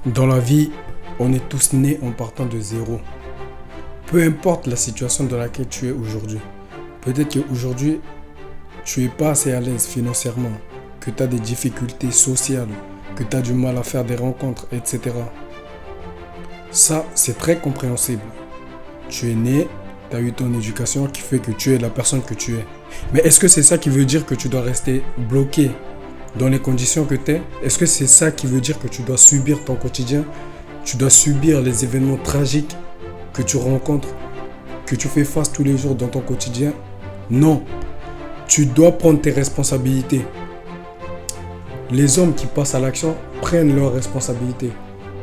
Dans la vie, on est tous nés en partant de zéro. Peu importe la situation dans laquelle tu es aujourd'hui. Peut-être qu'aujourd'hui, tu n'es pas assez à l'aise financièrement, que tu as des difficultés sociales, que tu as du mal à faire des rencontres, etc. Ça, c'est très compréhensible. Tu es né, tu as eu ton éducation qui fait que tu es la personne que tu es. Mais est-ce que c'est ça qui veut dire que tu dois rester bloqué dans les conditions que tu es? Est-ce que c'est ça qui veut dire que tu dois subir ton quotidien? Tu dois subir les événements tragiques que tu rencontres, que tu fais face tous les jours dans ton quotidien? Non. Tu dois prendre tes responsabilités. Les hommes qui passent à l'action prennent leurs responsabilités.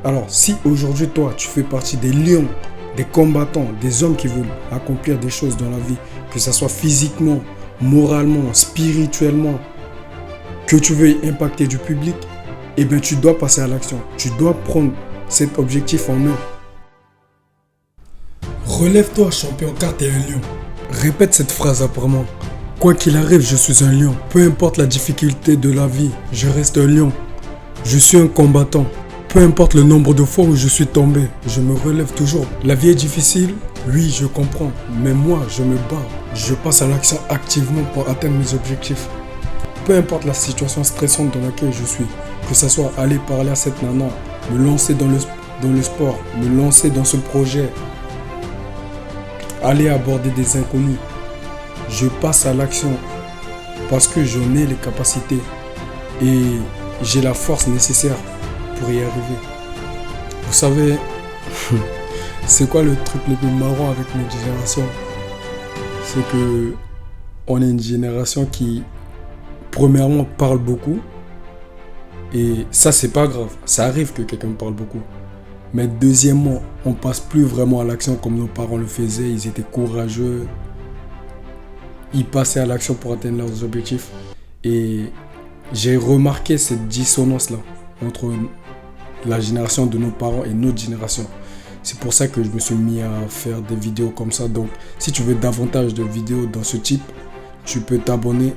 Alors, si aujourd'hui, toi, tu fais partie des lions, des combattants, des hommes qui veulent accomplir des choses dans la vie, que ce soit physiquement, moralement, spirituellement, que tu veuilles impacter du public, eh bien, tu dois passer à l'action. Tu dois prendre cet objectif en main. Relève-toi, champion, car tu es un lion. Répète cette phrase après moi. Quoi qu'il arrive, je suis un lion. Peu importe la difficulté de la vie, je reste un lion. Je suis un combattant. Peu importe le nombre de fois où je suis tombé, je me relève toujours. La vie est difficile, oui, je comprends. Mais moi, je me bats. Je passe à l'action activement pour atteindre mes objectifs. Peu importe la situation stressante dans laquelle je suis, que ce soit aller parler à cette nana, me lancer dans le sport, me lancer dans ce projet, aller aborder des inconnus, je passe à l'action parce que j'en ai les capacités et j'ai la force nécessaire pour y arriver. Vous savez, c'est quoi le truc le plus marrant avec notre génération? C'est que on est une génération qui, premièrement, parle beaucoup. Et ça, c'est pas grave. Ça arrive que quelqu'un parle beaucoup. Mais deuxièmement, on passe plus vraiment à l'action comme nos parents le faisaient. Ils étaient courageux. Ils passaient à l'action pour atteindre leurs objectifs. Et j'ai remarqué cette dissonance-là entre la génération de nos parents et notre génération. C'est pour ça que je me suis mis à faire des vidéos comme ça. Donc, si tu veux davantage de vidéos dans ce type, tu peux t'abonner